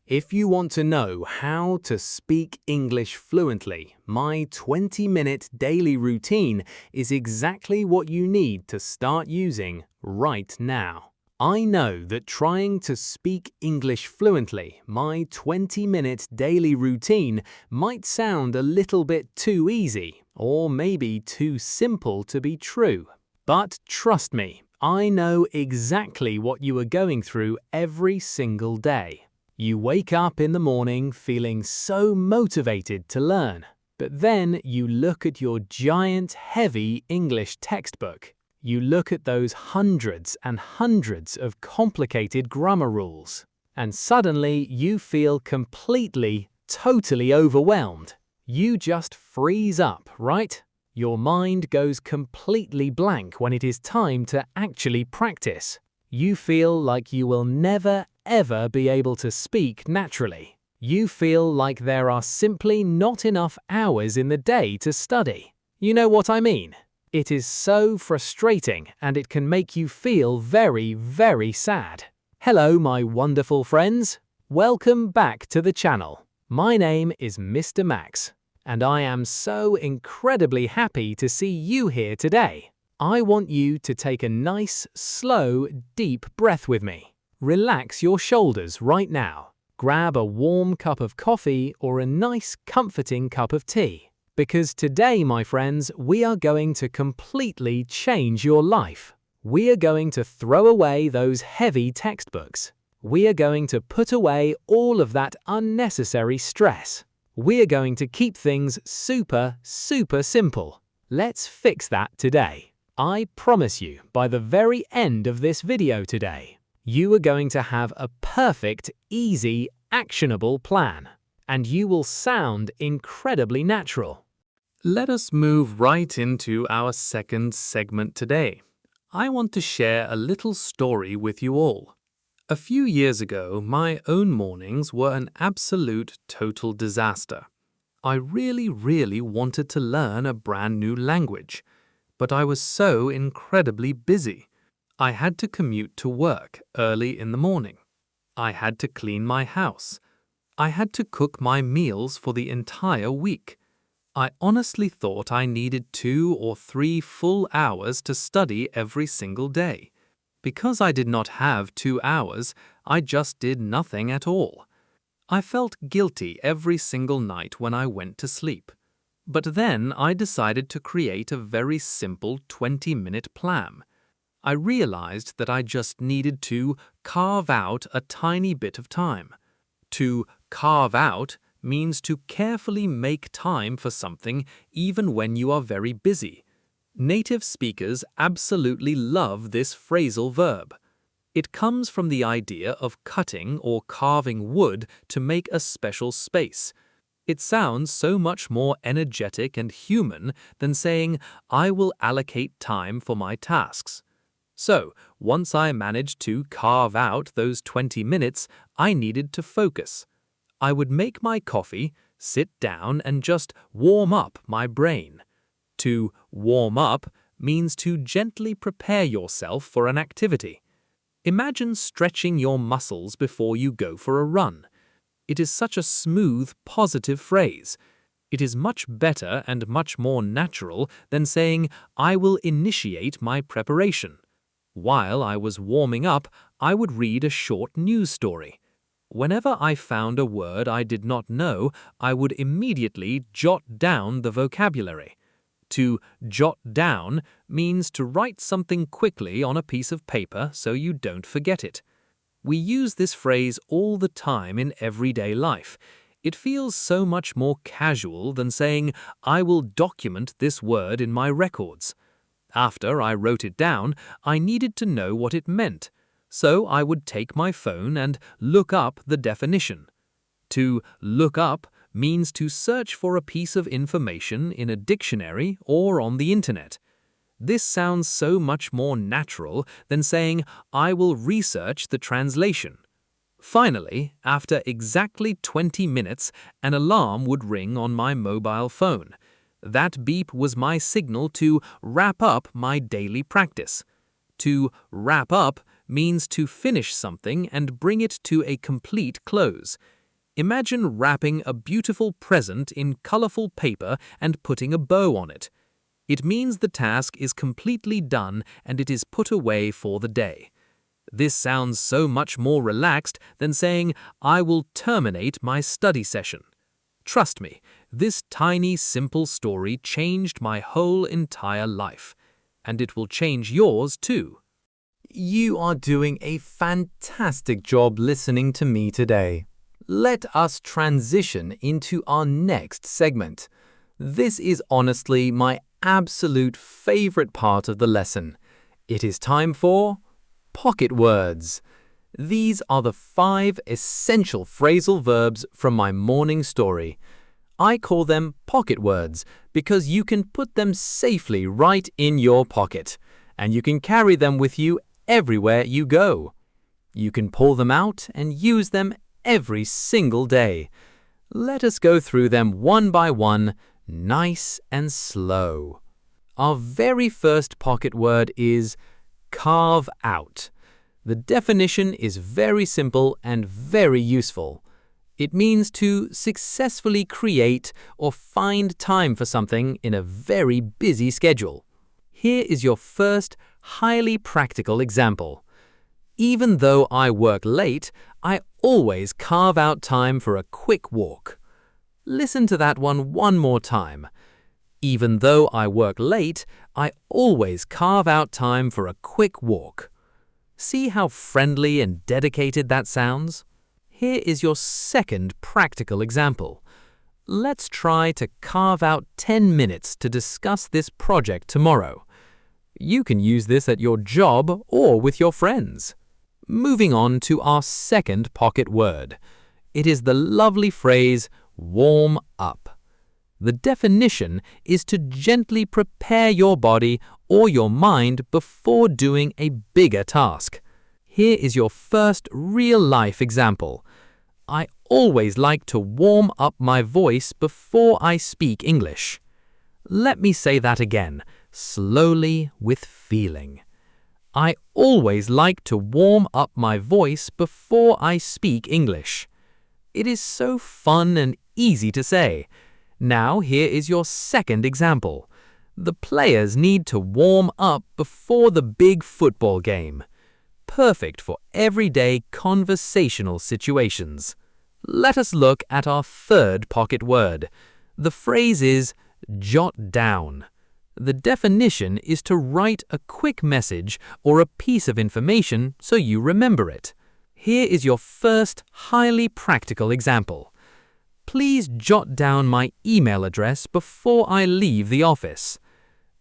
If you want to know how to speak English fluently, my 20-minute daily routine is exactly what you need to start using right now. I know that trying to speak English fluently, my 20-minute daily routine, might sound a little bit too easy or maybe too simple to be true. But trust me, I know exactly what you are going through every single day. You wake up in the morning feeling so motivated to learn, but then you look at your giant, heavy English textbook. You look at those hundreds and hundreds of complicated grammar rules, and suddenly you feel completely, totally overwhelmed. You just freeze up, right? Your mind goes completely blank when it is time to actually practice. You feel like you will never, ever be able to speak naturally. You feel like there are simply not enough hours in the day to study. You know what I mean? It is so frustrating and it can make you feel very, very sad. Hello, my wonderful friends. Welcome back to the channel. My name is Mr. Max, and I am so incredibly happy to see you here today. I want you to take a nice, slow, deep breath with me. Relax your shoulders right now. Grab a warm cup of coffee or a nice, comforting cup of tea. Because today, my friends, we are going to completely change your life. We are going to throw away those heavy textbooks. We are going to put away all of that unnecessary stress. We are going to keep things super, super simple. Let's fix that today. I promise you, by the very end of this video today, you are going to have a perfect, easy, actionable plan, and you will sound incredibly natural. Let us move right into our second segment today. I want to share a little story with you all. A few years ago, my own mornings were an absolute total disaster. I really wanted to learn a brand new language, but I was so incredibly busy. I had to commute to work early in the morning. I had to clean my house. I had to cook my meals for the entire week. I honestly thought I needed 2 or 3 full hours to study every single day. Because I did not have 2 hours, I just did nothing at all. I felt guilty every single night when I went to sleep. But then I decided to create a very simple 20-minute plan. I realized that I just needed to carve out a tiny bit of time. To carve out means to carefully make time for something even when you are very busy. Native speakers absolutely love this phrasal verb. It comes from the idea of cutting or carving wood to make a special space. It sounds so much more energetic and human than saying, I will allocate time for my tasks. So, once I managed to carve out those 20 minutes, I needed to focus. I would make my coffee, sit down, and just warm up my brain. To warm up means to gently prepare yourself for an activity. Imagine stretching your muscles before you go for a run. It is such a smooth, positive phrase. It is much better and much more natural than saying, I will initiate my preparation. While I was warming up, I would read a short news story. Whenever I found a word I did not know, I would immediately jot down the vocabulary. To jot down means to write something quickly on a piece of paper so you don't forget it. We use this phrase all the time in everyday life. It feels so much more casual than saying, I will document this word in my records. After I wrote it down, I needed to know what it meant, so I would take my phone and look up the definition. To look up means to search for a piece of information in a dictionary or on the internet. This sounds so much more natural than saying, I will research the translation. Finally, after exactly 20 minutes, an alarm would ring on my mobile phone. That beep was my signal to wrap up my daily practice. To wrap up means to finish something and bring it to a complete close. Imagine wrapping a beautiful present in colorful paper and putting a bow on it. It means the task is completely done and it is put away for the day. This sounds so much more relaxed than saying, "I will terminate my study session." Trust me, this tiny, simple story changed my whole entire life. And it will change yours too. You are doing a fantastic job listening to me today. Let us transition into our next segment. This is honestly my absolute favorite part of the lesson. It is time for pocket words. These are the 5 essential phrasal verbs from my morning story. I call them pocket words because you can put them safely right in your pocket, and you can carry them with you everywhere you go. You can pull them out and use them every single day. Let us go through them one by one, nice and slow. Our very first pocket word is carve out. The definition is very simple and very useful. It means to successfully create or find time for something in a very busy schedule. Here is your first highly practical example. Even though I work late, I always carve out time for a quick walk. Listen to that one more time. Even though I work late, I always carve out time for a quick walk. See how friendly and dedicated that sounds? Here is your second practical example. Let's try to carve out 10 minutes to discuss this project tomorrow. You can use this at your job or with your friends. Moving on to our second pocket word. It is the lovely phrase, warm up. The definition is to gently prepare your body or your mind before doing a bigger task. Here is your first real-life example. I always like to warm up my voice before I speak English. Let me say that again, slowly with feeling. I always like to warm up my voice before I speak English. It is so fun and easy to say. Now here is your second example. The players need to warm up before the big football game. Perfect for everyday conversational situations. Let us look at our third pocket word. The phrase is jot down. The definition is to write a quick message or a piece of information so you remember it. Here is your first highly practical example. Please jot down my email address before I leave the office.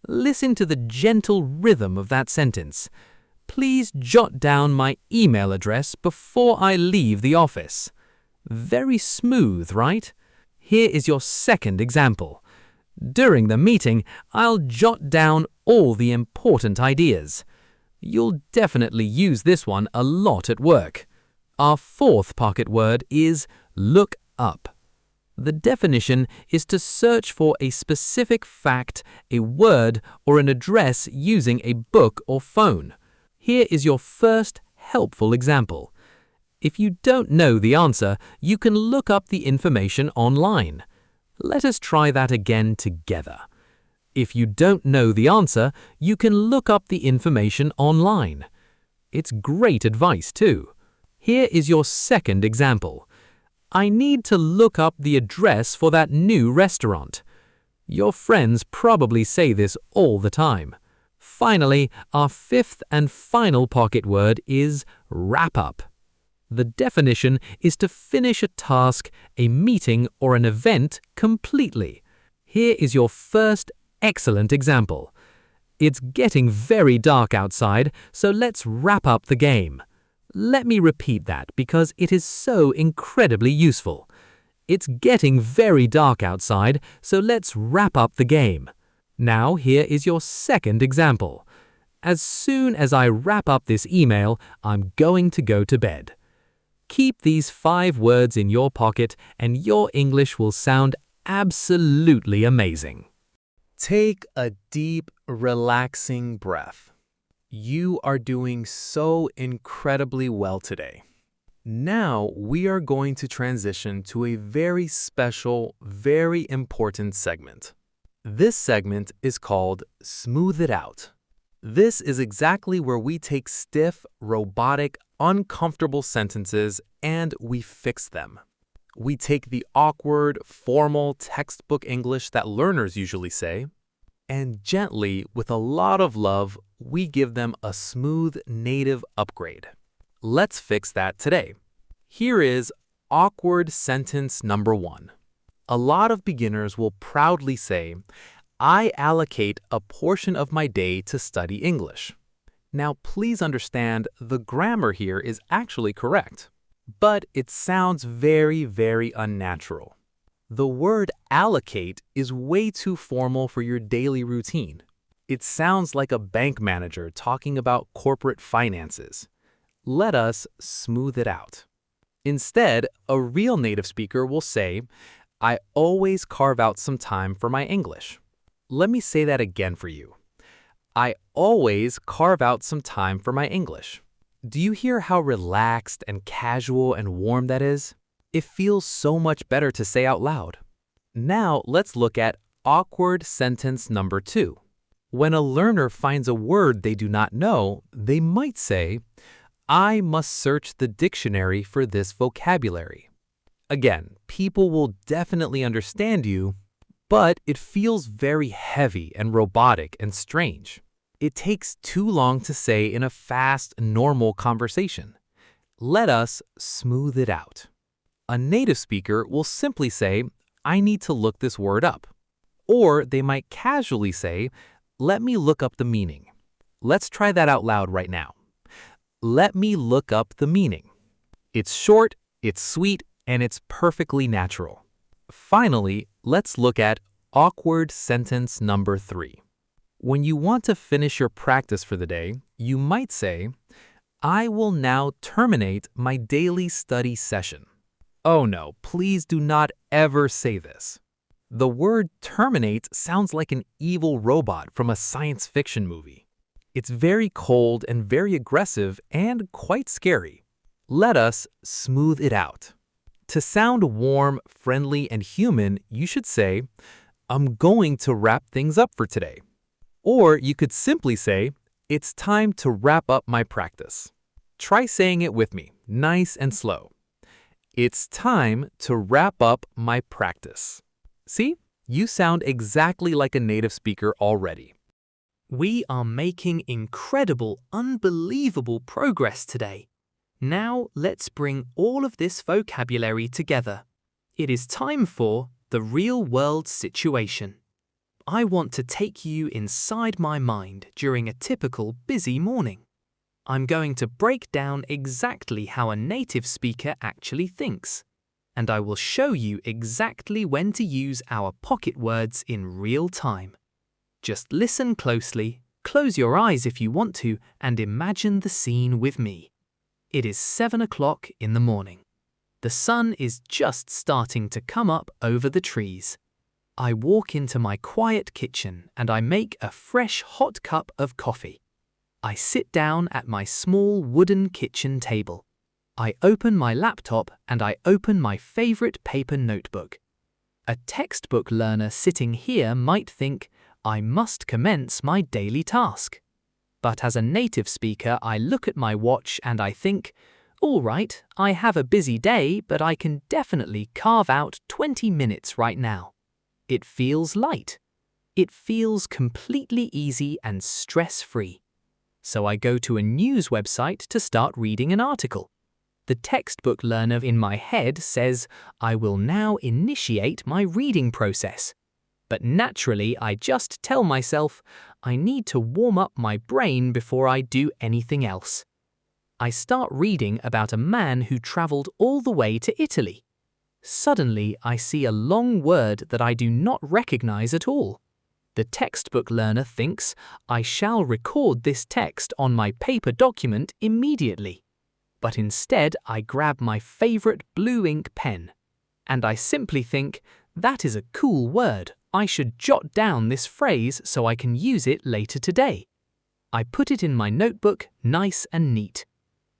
Listen to the gentle rhythm of that sentence. Please jot down my email address before I leave the office. Very smooth, right? Here is your second example. During the meeting, I'll jot down all the important ideas. You'll definitely use this one a lot at work. Our fourth pocket word is look up. The definition is to search for a specific fact, a word, or an address using a book or phone. Here is your first helpful example. If you don't know the answer, you can look up the information online. Let us try that again together. If you don't know the answer, you can look up the information online. It's great advice too. Here is your second example. I need to look up the address for that new restaurant. Your friends probably say this all the time. Finally, our fifth and final pocket word is wrap up. The definition is to finish a task, a meeting, or an event completely. Here is your first excellent example. It's getting very dark outside, so let's wrap up the game. Let me repeat that because it is so incredibly useful. It's getting very dark outside, so let's wrap up the game. Now here is your second example. As soon as I wrap up this email, I'm going to go to bed. Keep these 5 words in your pocket and your English will sound absolutely amazing. Take a deep, relaxing breath. You are doing so incredibly well today. Now we are going to transition to a very special, very important segment. This segment is called Smooth It Out. This is exactly where we take stiff, robotic, uncomfortable sentences and we fix them. We take the awkward, formal textbook English that learners usually say, and gently, with a lot of love, we give them a smooth native upgrade. Let's fix that today. Here is awkward sentence number 1. A lot of beginners will proudly say, I allocate a portion of my day to study English. Now, please understand the grammar here is actually correct, but it sounds very, very unnatural. The word allocate is way too formal for your daily routine. It sounds like a bank manager talking about corporate finances. Let us smooth it out. Instead, a real native speaker will say, I always carve out some time for my English. Let me say that again for you. I always carve out some time for my English. Do you hear how relaxed and casual and warm that is? It feels so much better to say out loud. Now let's look at awkward sentence number 2. When a learner finds a word they do not know, they might say, I must search the dictionary for this vocabulary. Again, people will definitely understand you, but it feels very heavy and robotic and strange. It takes too long to say in a fast, normal conversation. Let us smooth it out. A native speaker will simply say, I need to look this word up. Or they might casually say, let me look up the meaning. Let's try that out loud right now. Let me look up the meaning. It's short, it's sweet, and it's perfectly natural. Finally, let's look at awkward sentence number 3. When you want to finish your practice for the day, you might say, I will now terminate my daily study session. Oh no, please do not ever say this. The word terminate sounds like an evil robot from a science fiction movie. It's very cold and very aggressive and quite scary. Let us smooth it out. To sound warm, friendly, and human, you should say, I'm going to wrap things up for today. Or you could simply say, it's time to wrap up my practice. Try saying it with me, nice and slow. It's time to wrap up my practice. See, you sound exactly like a native speaker already. We are making incredible, unbelievable progress today. Now let's bring all of this vocabulary together. It is time for the real-world situation. I want to take you inside my mind during a typical busy morning. I'm going to break down exactly how a native speaker actually thinks, and I will show you exactly when to use our pocket words in real time. Just listen closely, close your eyes if you want to, and imagine the scene with me. It is 7 o'clock in the morning. The sun is just starting to come up over the trees. I walk into my quiet kitchen and I make a fresh hot cup of coffee. I sit down at my small wooden kitchen table. I open my laptop and I open my favorite paper notebook. A textbook learner sitting here might think, I must commence my daily task. But as a native speaker, I look at my watch and I think, all right, I have a busy day, but I can definitely carve out 20 minutes right now. It feels light. It feels completely easy and stress-free. So I go to a news website to start reading an article. The textbook learner in my head says, I will now initiate my reading process. But naturally, I just tell myself, I need to warm up my brain before I do anything else. I start reading about a man who traveled all the way to Italy. Suddenly, I see a long word that I do not recognize at all. The textbook learner thinks, I shall record this text on my paper document immediately. But instead, I grab my favorite blue ink pen. And I simply think, that is a cool word. I should jot down this phrase so I can use it later today. I put it in my notebook, nice and neat.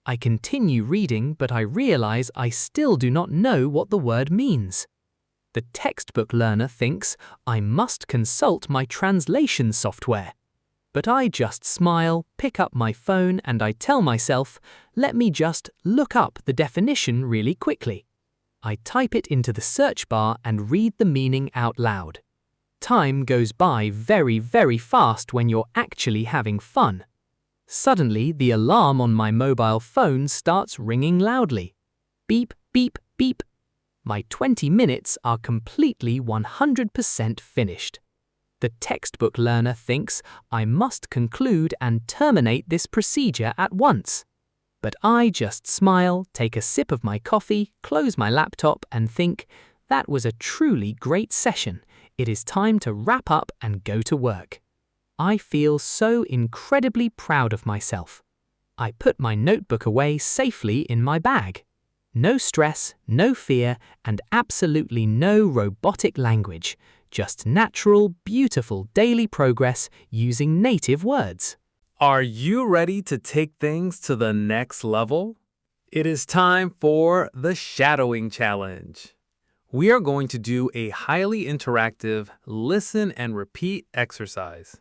I continue reading, but I realize I still do not know what the word means. The textbook learner thinks I must consult my translation software. But I just smile, pick up my phone, and I tell myself, let me just look up the definition really quickly. I type it into the search bar and read the meaning out loud. Time goes by very, very fast when you're actually having fun. Suddenly, the alarm on my mobile phone starts ringing loudly. Beep, beep, beep. My 20 minutes are completely 100% finished. The textbook learner thinks I must conclude and terminate this procedure at once. But I just smile, take a sip of my coffee, close my laptop, and think, that was a truly great session. It is time to wrap up and go to work. I feel so incredibly proud of myself. I put my notebook away safely in my bag. No stress, no fear, and absolutely no robotic language. Just natural, beautiful daily progress using native words. Are you ready to take things to the next level? It is time for the shadowing challenge. We are going to do a highly interactive listen and repeat exercise.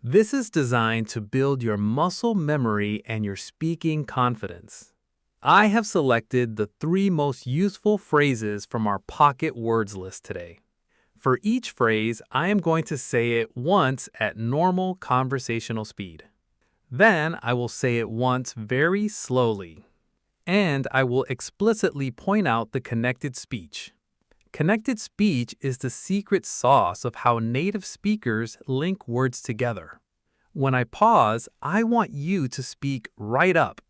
This is designed to build your muscle memory and your speaking confidence. I have selected the 3 most useful phrases from our pocket words list today. For each phrase, I am going to say it once at normal conversational speed. Then I will say it once very slowly. And I will explicitly point out the connected speech. Connected speech is the secret sauce of how native speakers link words together. When I pause, I want you to speak right up.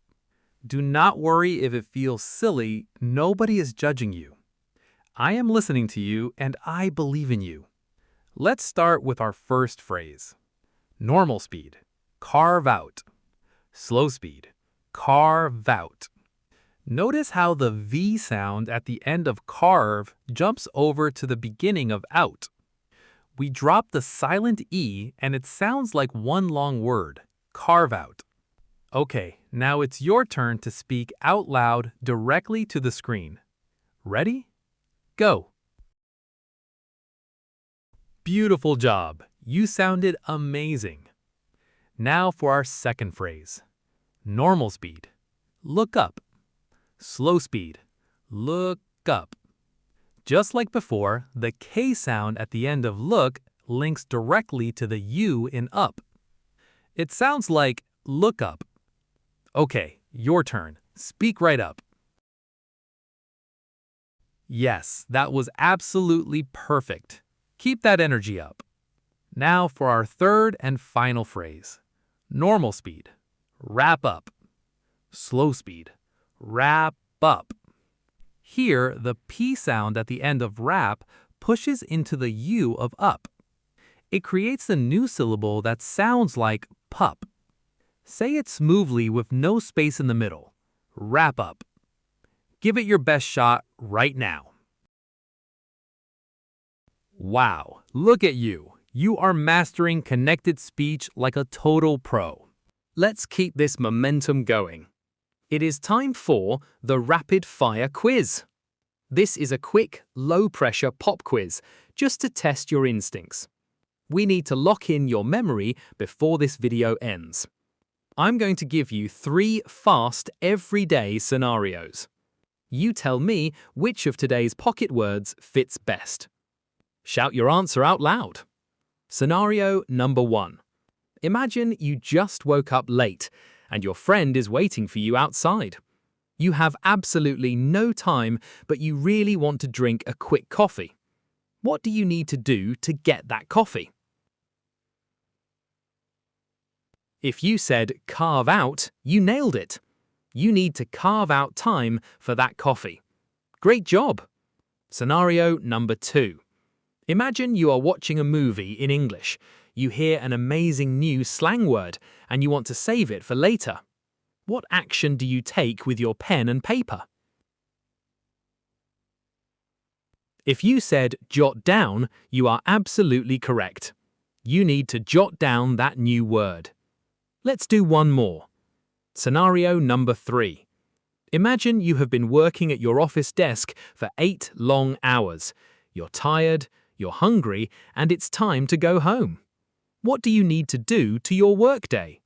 Do not worry if it feels silly, nobody is judging you. I am listening to you and I believe in you. Let's start with our first phrase. Normal speed, carve out. Slow speed, carve out. Notice how the V sound at the end of carve jumps over to the beginning of out. We drop the silent E and it sounds like one long word, carve out. Okay, now it's your turn to speak out loud directly to the screen. Ready? Go. Beautiful job. You sounded amazing. Now for our second phrase. Normal speed. Look up. Slow speed. Look up. Just like before, the K sound at the end of look links directly to the U in up. It sounds like look up. Okay, your turn. Speak right up. Yes, that was absolutely perfect. Keep that energy up. Now for our third and final phrase. Normal speed. Wrap up. Slow speed. Wrap up. Here, the P sound at the end of wrap pushes into the U of up. It creates a new syllable that sounds like pup. Say it smoothly with no space in the middle. Wrap up. Give it your best shot right now. Wow, look at you. You are mastering connected speech like a total pro. Let's keep this momentum going. It is time for the rapid fire quiz. This is a quick, low-pressure pop quiz just to test your instincts. We need to lock in your memory before this video ends. I'm going to give you 3 fast, everyday scenarios. You tell me which of today's pocket words fits best. Shout your answer out loud. Scenario number 1. Imagine you just woke up late and your friend is waiting for you outside. You have absolutely no time, but you really want to drink a quick coffee. What do you need to do to get that coffee? If you said carve out, you nailed it. You need to carve out time for that coffee. Great job! Scenario number 2. Imagine you are watching a movie in English. You hear an amazing new slang word and you want to save it for later. What action do you take with your pen and paper? If you said jot down, you are absolutely correct. You need to jot down that new word. Let's do one more. Scenario number 3. Imagine you have been working at your office desk for 8 long hours. You're tired, you're hungry, and it's time to go home. What do you need to do to your workday?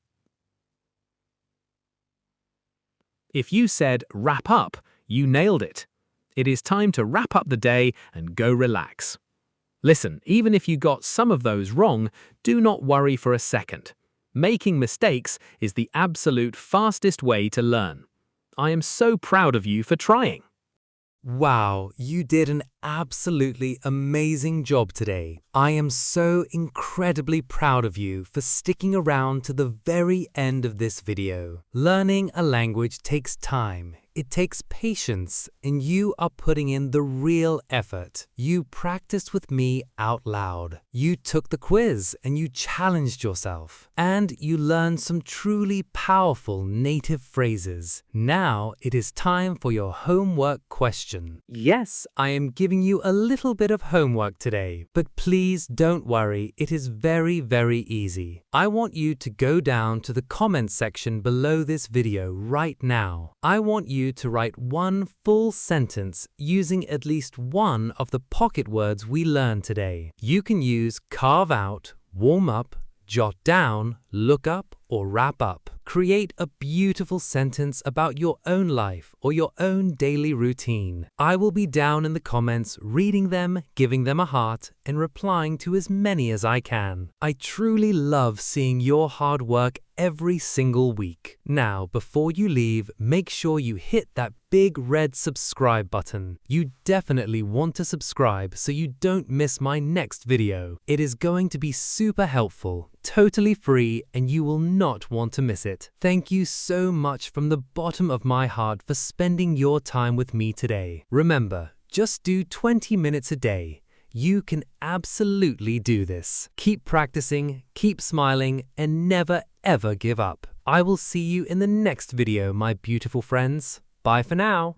If you said wrap up, you nailed it. It is time to wrap up the day and go relax. Listen, even if you got some of those wrong, do not worry for a second. Making mistakes is the absolute fastest way to learn. I am so proud of you for trying. Wow, you did an absolutely amazing job today. I am so incredibly proud of you for sticking around to the very end of this video. Learning a language takes time. It takes patience, and you are putting in the real effort. You practiced with me out loud. You took the quiz and you challenged yourself. And you learned some truly powerful native phrases. Now it is time for your homework question. Yes, I am giving you a little bit of homework today, but please don't worry, it is very easy. I want you to go down to the comment section below this video right now. I want you to write one full sentence using at least one of the pocket words we learned today. You can use carve out, warm up, jot down, look up, or wrap up. Create a beautiful sentence about your own life or your own daily routine. I will be down in the comments reading them, giving them a heart, and replying to as many as I can. I truly love seeing your hard work every single week. Now, before you leave, make sure you hit that big red subscribe button. You definitely want to subscribe so you don't miss my next video. It is going to be super helpful, totally free, and you will not want to miss it. Thank you so much from the bottom of my heart for spending your time with me today. Remember, just do 20 minutes a day. You can absolutely do this. Keep practicing, keep smiling, and never ever give up. I will see you in the next video, my beautiful friends. Bye for now.